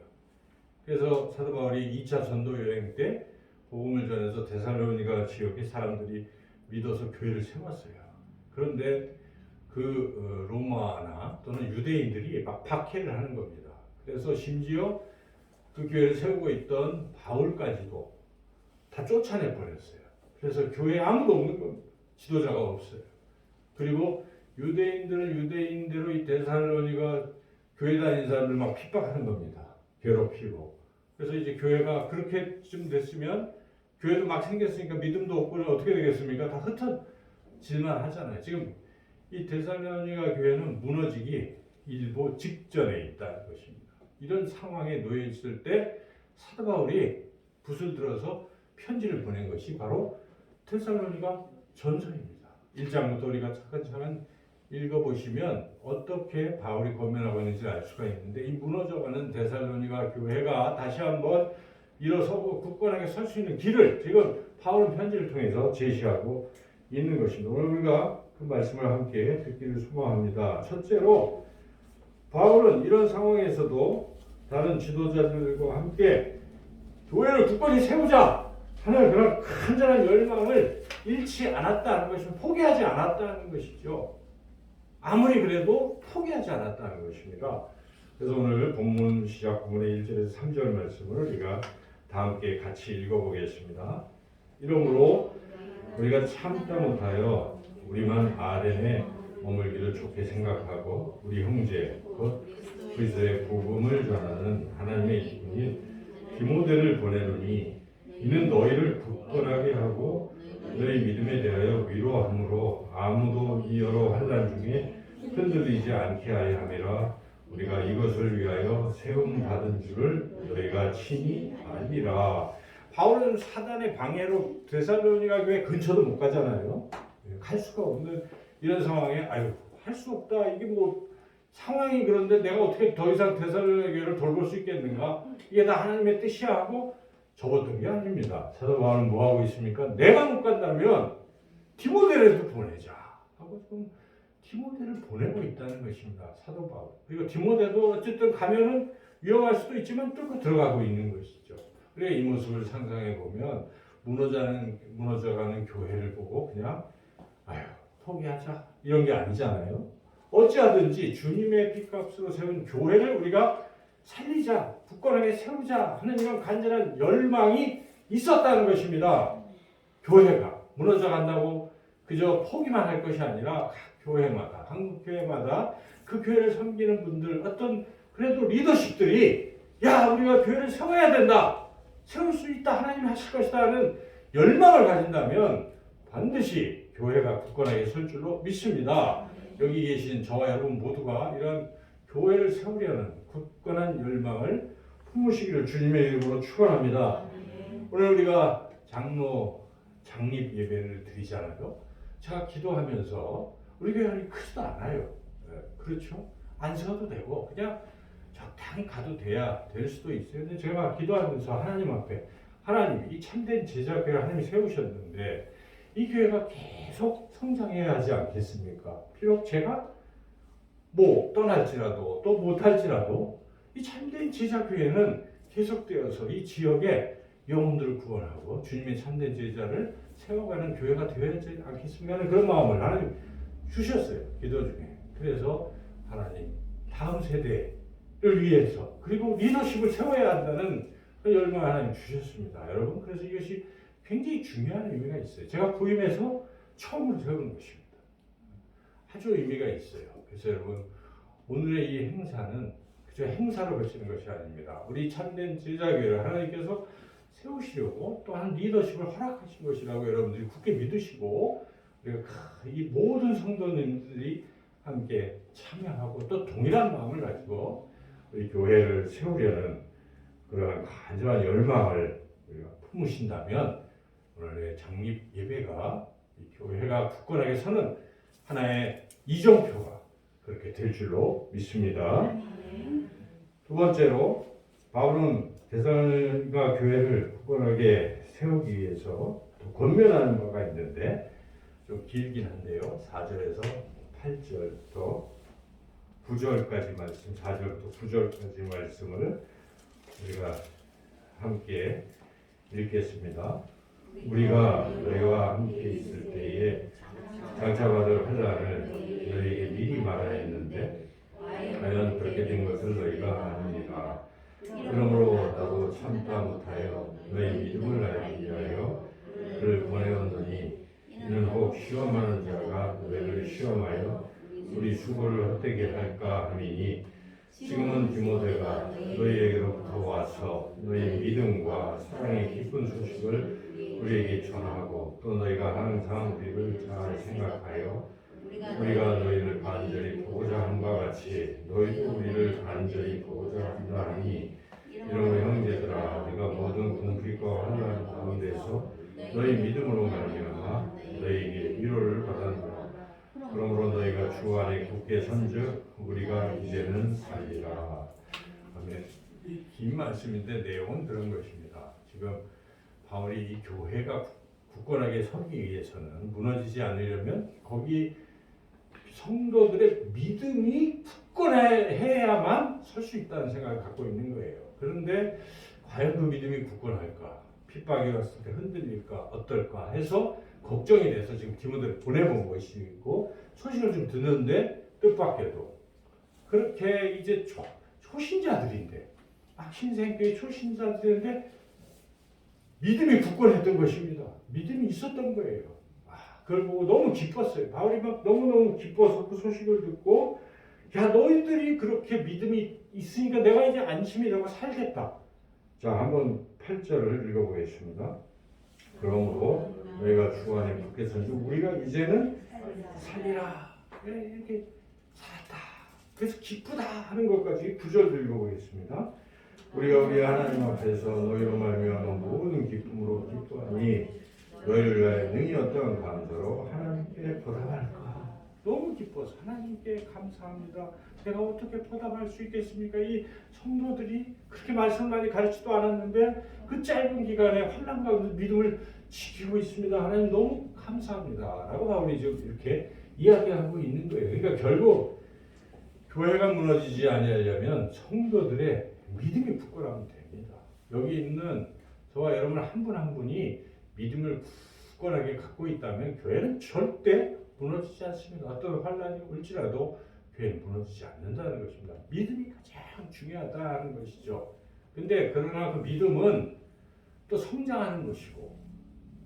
그래서 사도 바울이 2차 전도 여행 때 복음을 전해서 데살로니가 지역의 사람들이 믿어서 교회를 세웠어요. 그런데 그 로마나 또는 유대인들이 막 박해를 하는 겁니다. 그래서 심지어 그 교회를 세우고 있던 바울까지도 다 쫓아내 버렸어요. 그래서 교회에 아무도 없는 겁니다. 지도자가 없어요. 그리고 유대인들은 유대인대로 이 데살로니가 교회 다니는 사람들 막 핍박하는 겁니다. 괴롭히고. 그래서 이제 교회가 그렇게쯤 됐으면 교회도 막 생겼으니까 믿음도 없고 어떻게 되겠습니까? 다 흩어질만 하잖아요. 지금 이 데살로니가 교회는 무너지기 일보 직전에 있다는 것입니다. 이런 상황에 놓여 있을 때 사도 바울이 붓을 들어서 편지를 보낸 것이 바로 데살로니가 전서입니다. 1장부터 우리가 차근차근 읽어보시면 어떻게 바울이 권면하고 있는지 알 수가 있는데, 이 무너져가는 데살로니가 교회가 다시 한번 일어서고 굳건하게 설 수 있는 길을 지금 바울은 편지를 통해서 제시하고 있는 것입니다. 오늘 우리가 그 말씀을 함께 듣기를 소망합니다. 첫째로 바울은 이런 상황에서도 다른 지도자들과 함께 교회를 굳건히 세우자 하는 그런 간절한 열망을 잃지 않았다는 것은, 포기하지 않았다는 것이죠. 아무리 그래도 포기하지 않았다는 것입니다. 그래서 오늘 본문 시작 부분의 1절에서 3절 말씀을 우리가 다 함께 같이 읽어보겠습니다. 이러므로 우리가 참다 못하여 우리만 아덴에 머물기를 좋게 생각하고 우리 형제 곧 그리스도의 복음을 전하는 하나님의 일꾼인 디모데를 보내노니 이는 너희를 굳건하게 하고 너희 믿음에 대하여 위로함으로 아무도 이 여러 환난 중에 흔들리지 않게 하여 함이라. 우리가 이것을 위하여 세움 받은 줄을 너희가 친히 알리라. 바울은 사단의 방해로 데살로니가 교회 근처도 못 가잖아요. 갈 수가 없는 이런 상황에 할 수 없다. 이게 뭐 상황이 그런데 내가 어떻게 더 이상 데살로니가 교회를 돌볼 수 있겠는가? 이게 다 하나님의 뜻이야 하고 접었던 게 아닙니다. 사도 바울은 뭐 하고 있습니까? 내가 못 간다면 디모데라도 보내자 하고 좀 디모데를 보내고 있다는 것입니다. 사도 바울. 그리고 디모데도 어쨌든 가면은 위험할 수도 있지만 뚫고 들어가고 있는 것이죠. 그래 이 모습을 상상해 보면 무너져가는 교회를 보고 그냥 포기하자 이런 게 아니잖아요. 어찌하든지 주님의 피값으로 세운 교회를 우리가 살리자, 굳건하게 세우자 하는 이런 간절한 열망이 있었다는 것입니다. 교회가 무너져간다고 그저 포기만 할 것이 아니라 각 교회마다, 한국 교회마다 그 교회를 섬기는 분들, 어떤 그래도 리더십들이 우리가 교회를 세워야 된다, 세울 수 있다, 하나님이 하실 것이다 하는 열망을 가진다면 반드시 교회가 굳건하게 설 줄로 믿습니다. 여기 계신 저와 여러분 모두가 이런 교회를 세우려는 굳건한 열망을 품으시기를 주님의 이름으로 축원합니다. 오늘 우리가 장립 예배를 드리잖아요. 제가 기도하면서 우리 교회는 크지도 않아요. 그렇죠? 안 세워도 되고 그냥 적당히 가도 될 수도 있어요. 근데 제가 기도하면서 하나님 앞에, 하나님 이 참된 제자교회를 하나님이 세우셨는데 이 교회가 계속 성장해야 하지 않겠습니까? 비록 제가 떠날지라도 또 못할지라도 이 참된 제자교회는 계속되어서 이 지역에 영혼들을 구원하고 주님의 참된 제자를 세워가는 교회가 되어야 하지 않겠습니까? 하는 그런 마음을 하나님 주셨어요. 기도 중에. 그래서 하나님 다음 세대를 위해서 그리고 리더십을 세워야 한다는 그 열망을 하나님 주셨습니다. 여러분, 그래서 이것이 굉장히 중요한 의미가 있어요. 제가 부임해서 처음으로 세우는 것입니다. 아주 의미가 있어요. 그래서 여러분, 오늘의 이 행사는 그저 행사로 거치는 것이 아닙니다. 우리 참된 제자교회를 하나님께서 세우시려고 또한 리더십을 허락하신 것이라고 여러분들이 굳게 믿으시고, 이 모든 성도님들이 함께 참여하고 또 동일한 마음을 가지고 우리 교회를 세우려는 그러한 간절한 열망을 우리가 품으신다면 오늘의 장립 예배가 이 교회가 굳건하게 서는 하나의 이정표가 그렇게 될 줄로 믿습니다. 두 번째로 바울은 데살로니가 교회를 굳건하게 세우기 위해서 또 권면하는 바가 있는데 좀 길긴 한데요. 4절에서 8절부터 9절까지 말씀, 4절부터 9절까지 말씀을 우리가 함께 읽겠습니다. 우리가 너희와 함께 있을 때에 장차받을 환난을 너희에게 미리 말하였는데 과연 그렇게 된 것을 너희가 아느니라. 그러므로 나도 참다 못하여 너희 믿음을 알기 위하여 그를 보내었노니 이는 이는 혹 시험하는 자가 너희를 시험하여 우리 수고를 헛되게 할까 함이니 지금은 디모데가 너희에게로부터 와서 너희 믿음과 사랑의 기쁜 소식을 우리에게 전하고 또 너희가 항상 우리를 잘 생각하여 우리가 너희를 간절히 보고자 한 바 같이 너희도 우리를 간절히 보고자 한다 하니 이러므로 형제들아 우리가 모든 궁핍과 환난 가운데서 너희 믿음으로 말미암아 너희에게 위로를 받았노라. 그러므로 너희가 주 안에 굳게 선즉 우리가 이제는 살리라. 아멘. 긴 말씀인데 내용은 그런 것입니다. 지금 바울이 이 교회가 굳건하게 서기 위해서는 무너지지 않으려면 거기 성도들의 믿음이 굳건해야만 설 수 있다는 생각을 갖고 있는 거예요. 그런데 과연 그 믿음이 굳건할까? 핍박이 왔을 때 흔들릴까? 어떨까? 해서 걱정이 돼서 지금 디모데를 보내본 것이고 소식을 좀 듣는데 뜻밖에도 그렇게 이제 초신자들인데 신생교회 초신자들인데 믿음이 굳건했던 것입니다. 믿음이 있었던 거예요. 그걸 보고 너무 기뻤어요. 바울이 막 너무너무 기뻐서 그 소식을 듣고 야 너희들이 그렇게 믿음이 있으니까 내가 이제 안심이 되고 살겠다. 자 한번 8절을 읽어보겠습니다. 그러므로 너희가 주 안에 굳게 선즉 우리가 이제는 살리라. 이렇게 살았다. 그래서 기쁘다 하는 것까지 9절도 읽어보겠습니다. 우리가 우리 하나님 앞에서 너희로 말미암아 모든 기쁨으로 기뻐하니 너희를 위하여 능히 어떠한 감사로 하나님께 보답할까. 너무 기뻐서 하나님께 감사합니다. 내가 어떻게 보답할 수 있겠습니까? 이 성도들이 그렇게 말씀을 많이 가르치지도 않았는데 그 짧은 기간에 환난 가운데 믿음을 지키고 있습니다. 하나님 너무 감사합니다. 라고 바울이 지금 이렇게 이야기하고 있는 거예요. 그러니까 결국 교회가 무너지지 아니하려면 성도들의 믿음이 굳건하면 됩니다. 여기 있는 저와 여러분 한 분 한 분이 믿음을 굳건하게 갖고 있다면 교회는 절대 무너지지 않습니다. 어떤 환난이 올지라도 교회는 무너지지 않는다는 것입니다. 믿음이 가장 중요하다는 것이죠. 근데 그러나 그 믿음은 또 성장하는 것이고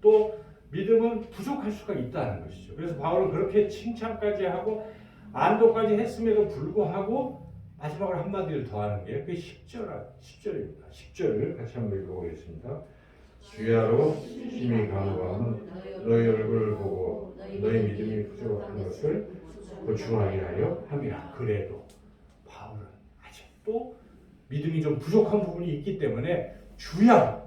또 믿음은 부족할 수가 있다는 것이죠. 그래서 바울은 그렇게 칭찬까지 하고 안도까지 했음에도 불구하고 마지막으로 한마디를 더 하는 게 그게 10절입니다. 10절을 같이 한번 읽어보겠습니다. 주야로 심히 간구하면 너희 얼굴을 보고 너희 믿음이 부족한 것을 보충하게 하려 함이라. 그래도 바울은 아직도 믿음이 좀 부족한 부분이 있기 때문에 주야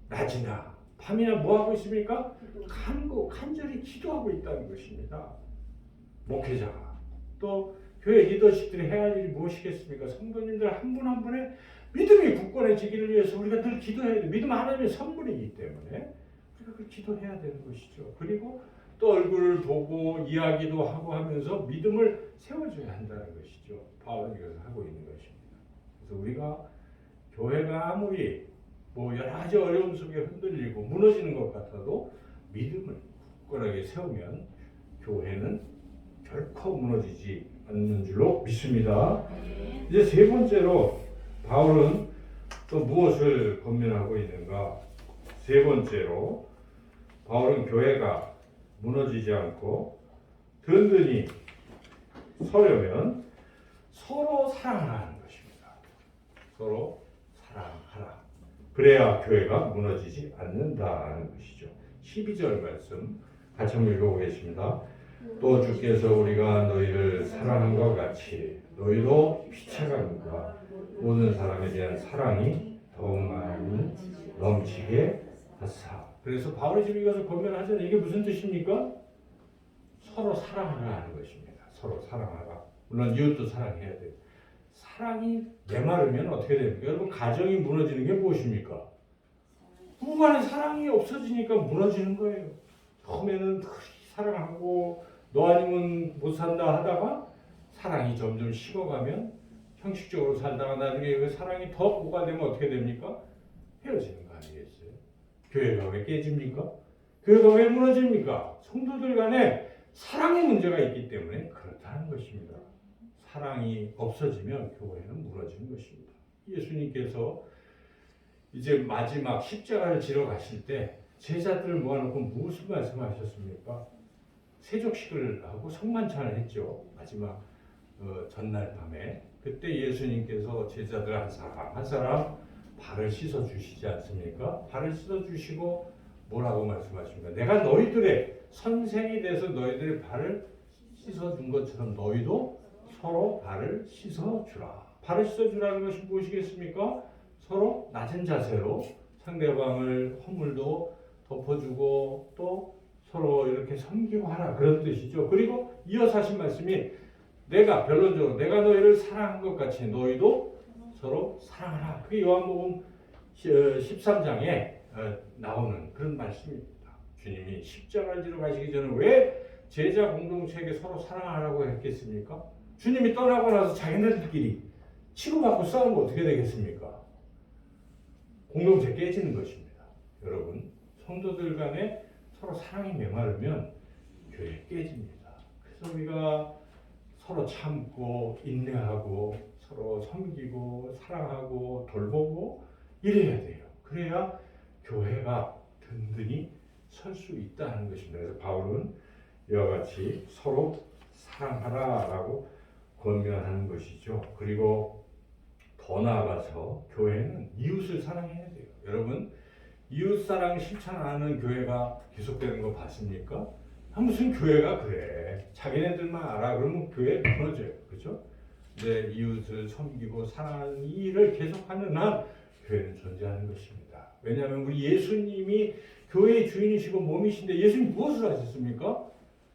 낮이나 밤이나 뭐 하고 있습니까? 간절히 기도하고 있다는 것입니다. 목회자가 또 교회 리더십들이 해야 할 일이 무엇이겠습니까? 성도님들 한 분 한 분의 믿음이 굳건해지기를 위해서 우리가 늘 기도해야 돼요. 믿음은 하나님의 선물이기 때문에 우리가 그 기도해야 되는 것이죠. 그리고 또 얼굴을 보고 이야기도 하고 하면서 믿음을 세워줘야 한다는 것이죠. 바울은 이것을 하고 있는 것입니다. 그래서 우리가 교회가 아무리 여러 가지 어려움 속에 흔들리고 무너지는 것 같아도 믿음을 굳건하게 세우면 교회는 결코 무너지지 않는 줄로 믿습니다. 이제 세 번째로 바울은 또 무엇을 권면하고 있는가? 세 번째로 바울은 교회가 무너지지 않고 든든히 서려면 서로 사랑하는 것입니다. 서로 사랑하라. 그래야 교회가 무너지지 않는다는 것이죠. 12절 말씀 같이 한번 읽어보겠습니다. 또 주께서 우리가 너희를 사랑한 것 같이 너희도 피차감과 모든 사람에 대한 사랑이 더욱 많이 넘치게 하사. 그래서 바울이 지금 이것을 권면하잖아요. 이게 무슨 뜻입니까? 서로 사랑하라 하는 것입니다. 서로 사랑하라. 물론 이웃도 사랑해야 돼요. 사랑이 메마르면 어떻게 됩니까? 여러분 가정이 무너지는 게 무엇입니까? 부부간에 사랑이 없어지니까 무너지는 거예요. 처음에는 사랑하고 너 아니면 못 산다 하다가 사랑이 점점 식어가면 형식적으로 살다가 나중에 그 사랑이 더 고가되면 어떻게 됩니까? 헤어지는 거 아니겠어요? 교회가 왜 깨집니까? 교회가 왜 무너집니까? 성도들 간에 사랑의 문제가 있기 때문에 그렇다는 것입니다. 사랑이 없어지면 교회는 무너지는 것입니다. 예수님께서 이제 마지막 십자가를 지러 가실 때 제자들을 모아놓고 무슨 말씀하셨습니까? 세족식을 하고 성만찬을 했죠. 마지막 전날 밤에. 그때 예수님께서 제자들 한 사람 한 사람 발을 씻어 주시지 않습니까? 발을 씻어 주시고 뭐라고 말씀하십니까? 내가 너희들의 선생이 돼서 너희들의 발을 씻어 준 것처럼 너희도 서로 발을 씻어 주라. 발을 씻어 주라는 것이 무엇이겠습니까? 서로 낮은 자세로 상대방을 허물도 덮어주고 또 서로 이렇게 섬기고 하라, 그런 뜻이죠. 그리고 이어서 하신 말씀이 내가 결론적으로 내가 너희를 사랑한 것 같이 너희도 서로 사랑하라. 그게 요한복음 13장에 나오는 그런 말씀입니다. 주님이 십자가를 지러 가시기 전에 왜 제자 공동체에게 서로 사랑하라고 했겠습니까? 주님이 떠나고 나서 자기네들끼리 치고받고 싸우면 어떻게 되겠습니까? 공동체 깨지는 것입니다. 여러분, 성도들 간에 서로 사랑이 메마르면 교회 깨집니다. 그래서 우리가 서로 참고 인내하고 서로 섬기고 사랑하고 돌보고 이래야 돼요. 그래야 교회가 든든히 설 수 있다는 것입니다. 그래서 바울은 이와 같이 서로 사랑하라라고 권면하는 것이죠. 그리고 더 나아가서 교회는 이웃을 사랑해야 돼요. 여러분, 이웃사랑 실천 안 하는 교회가 계속되는 거 봤습니까? 무슨 교회가 그래. 자기네들만 알아. 그러면 교회 무너져요. 그렇죠? 내 이웃을 섬기고 사랑하는 이 일을 계속하는 한 교회는 존재하는 것입니다. 왜냐하면 우리 예수님이 교회의 주인이시고 몸이신데 예수님 무엇을 하셨습니까?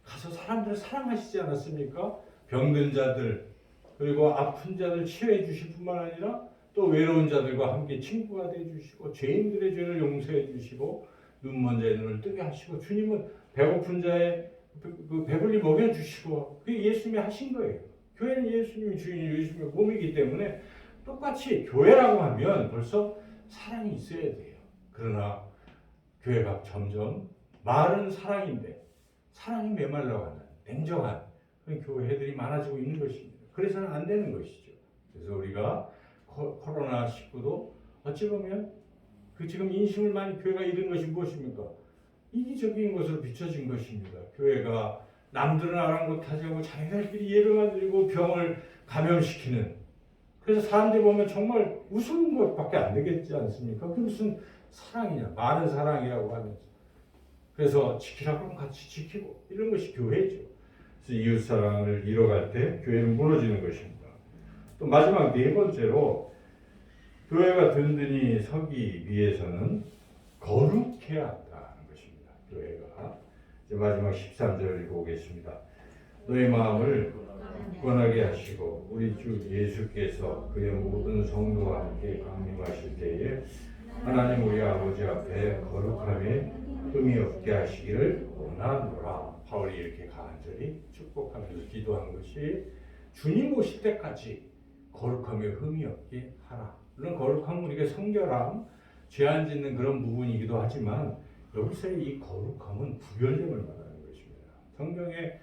가서 사람들을 사랑하시지 않았습니까? 병든 자들 그리고 아픈 자들 치유해 주실 뿐만 아니라 또 외로운 자들과 함께 친구가 되어주시고 죄인들의 죄를 용서해 주시고 눈먼 자의 눈을 뜨게 하시고 주님은 배고픈 자의 그 배불리 먹여주시고 그게 예수님이 하신 거예요. 교회는 예수님이 주인이 예수님의 몸이기 때문에 똑같이 교회라고 하면 벌써 사랑이 있어야 돼요. 그러나 교회가 점점 말은 사랑인데 사랑이 메말라가는 냉정한 그런 교회들이 많아지고 있는 것입니다. 그래서는 안 되는 것이죠. 그래서 우리가 코로나19도 어찌 보면 그 지금 인심을 많이 교회가 잃은 것이 무엇입니까? 이기적인 것으로 비춰진 것입니다. 교회가 남들은 아랑곳하지 않고 자기들끼리 예배만 드리고 병을 감염시키는 그래서 사람들이 보면 정말 우스운 것밖에 안 되겠지 않습니까? 그게 무슨 사랑이냐? 많은 사랑이라고 하면서 그래서 지키라고 하면 같이 지키고 이런 것이 교회죠. 그래서 이웃사랑을 잃어갈 때 교회는 무너지는 것입니다. 또 마지막 네 번째로 교회가 든든히 서기 위해서는 거룩해야 한다는 것입니다. 교회가 이제 마지막 13절을 읽어보겠습니다. 너의 마음을 굳건하게 하시고 우리 주 예수께서 그의 모든 성도와 함께 강림하실 때에 하나님 우리 아버지 앞에 거룩함에 흠이 없게 하시기를 원하노라. 바울이 이렇게 간절히 축복하면서 기도한 것이 주님 오실 때까지 거룩함에 흠이 없게 하라. 물론 거룩함은 우리가 성결함, 죄 안 짓는 그런 부분이기도 하지만 여기서의 이 거룩함은 구별됨을 말하는 것입니다. 성경의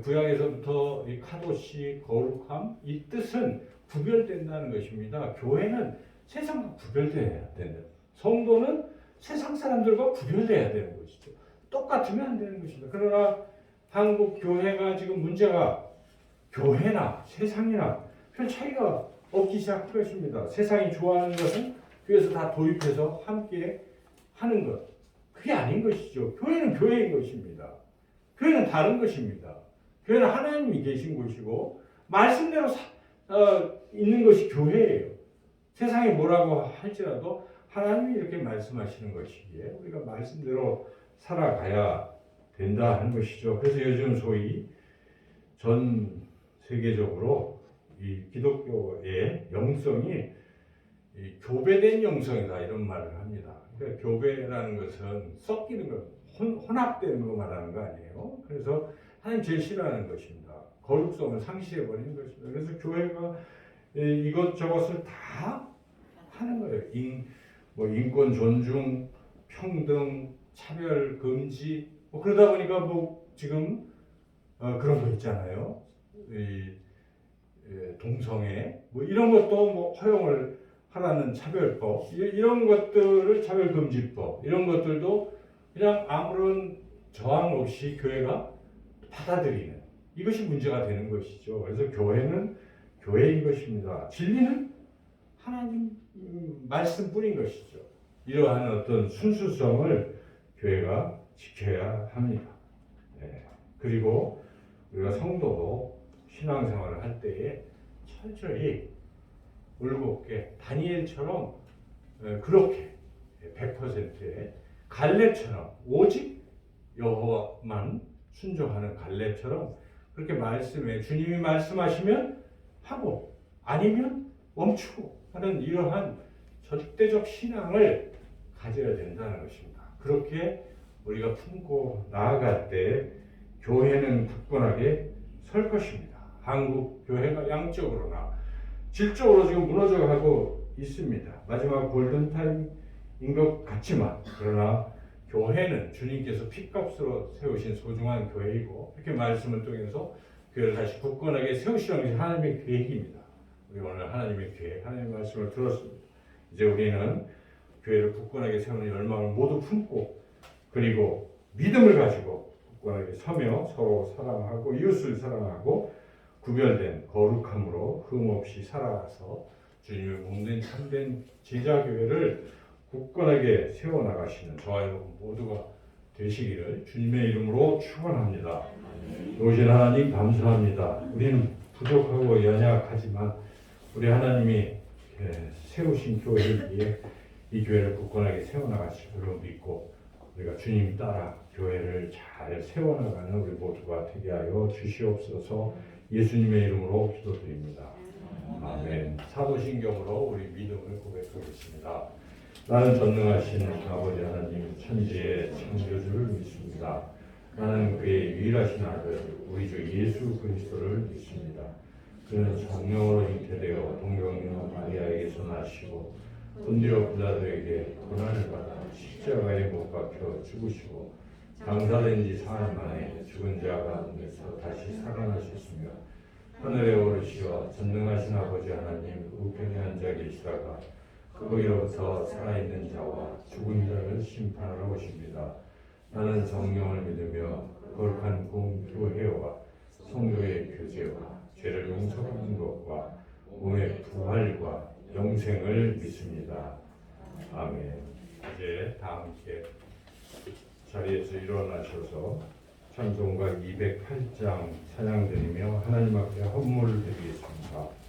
구약에서부터 이 카도시, 거룩함, 이 뜻은 구별된다는 것입니다. 교회는 세상과 구별돼야 된다. 성도는 세상 사람들과 구별돼야 되는 것이죠. 똑같으면 안 되는 것입니다. 그러나 한국 교회가 지금 문제가 교회나 세상이나 별 차이가 없기 시작할 것입니다. 세상이 좋아하는 것은 교회에서 다 도입해서 함께 하는 것. 그게 아닌 것이죠. 교회는 교회인 것입니다. 교회는 다른 것입니다. 교회는 하나님이 계신 곳이고 말씀대로 있는 것이 교회예요. 세상이 뭐라고 할지라도 하나님이 이렇게 말씀하시는 것이기에 우리가 말씀대로 살아가야 된다 하는 것이죠. 그래서 요즘 소위 전 세계적으로 이 기독교의 영성이 이 교배된 영성이다 이런 말을 합니다. 그러니까 교배라는 것은 섞이는 것, 혼합되는 거 말하는 거 아니에요. 그래서 하나님 제일 싫어하는 것입니다. 거룩성을 상실해 버리는 것입니다. 그래서 교회가 이것저것을 다 하는 거예요. 인권 존중, 평등, 차별 금지 그러다 보니까 지금 그런 거 있잖아요. 동성애 이런 것도 허용을 하라는 차별법 이런 것들을 차별금지법 이런 것들도 그냥 아무런 저항 없이 교회가 받아들이는 이것이 문제가 되는 것이죠. 그래서 교회는 교회인 것입니다. 진리는 하나님 말씀뿐인 것이죠. 이러한 어떤 순수성을 교회가 지켜야 합니다. 네. 그리고 우리가 성도도 신앙생활을 할 때에 철저히 울곱게 다니엘처럼 그렇게 100%의 갈렙처럼 오직 여호와만 순종하는 갈렙처럼 그렇게 말씀에 주님이 말씀하시면 하고 아니면 멈추고 하는 이러한 절대적 신앙을 가져야 된다는 것입니다. 그렇게 우리가 품고 나아갈 때 교회는 굳건하게 설 것입니다. 한국 교회가 양적으로나 질적으로 지금 무너져가고 있습니다. 마지막 골든타임인 것 같지만 그러나 교회는 주님께서 핏값으로 세우신 소중한 교회이고 이렇게 말씀을 통해서 교회를 다시 굳건하게 세우시는 것이 하나님의 계획입니다. 우리 오늘 하나님의 계획, 하나님의 말씀을 들었습니다. 이제 우리는 교회를 굳건하게 세우는 열망을 모두 품고 그리고 믿음을 가지고 굳건하게 서며 서로 사랑하고 이웃을 사랑하고 구별된 거룩함으로 흠없이 살아가서 주님의 몸된 참된 제자교회를 굳건하게 세워나가시는 저와 여러분 모두가 되시기를 주님의 이름으로 축원합니다. 오신 하나님 감사합니다. 우리는 부족하고 연약하지만 우리 하나님이 세우신 교회를 위해 이 교회를 굳건하게 세워나가실 줄로 믿고 우리가 주님 따라 교회를 잘 세워나가는 우리 모두가 되게 하여 주시옵소서. 예수님의 이름으로 기도드립니다. 아멘. 사도신경으로 우리 믿음을 고백하겠습니다. 나는 전능하신 아버지 하나님 천지의 창조주를 믿습니다. 나는 그의 유일하신 아들 우리 주 예수 그리스도를 믿습니다. 그는 성령으로 잉태되어 동정녀 마리아에게서 나시고 본디오 빌라도에게 고난을 받아 십자가에 못 박혀 죽으시고 장사된 지 사흘 만에 죽은 자 가운데서 다시 살아나셨으며 하늘에 오르시어 전능하신 아버지 하나님 우편에 앉아 계시다가 거기로부터 살아있는 자와 죽은 자를 심판하러 오십니다. 나는 성령을 믿으며 거룩한 공교회와 성도의 교제와 죄를 용서받는 것과 몸의 부활과 영생을 믿습니다. 아멘. 이제 다 함께 자리에서 일어나셔서 찬송가 208장 찬양 드리며 하나님 앞에 헌물을 드리겠습니다.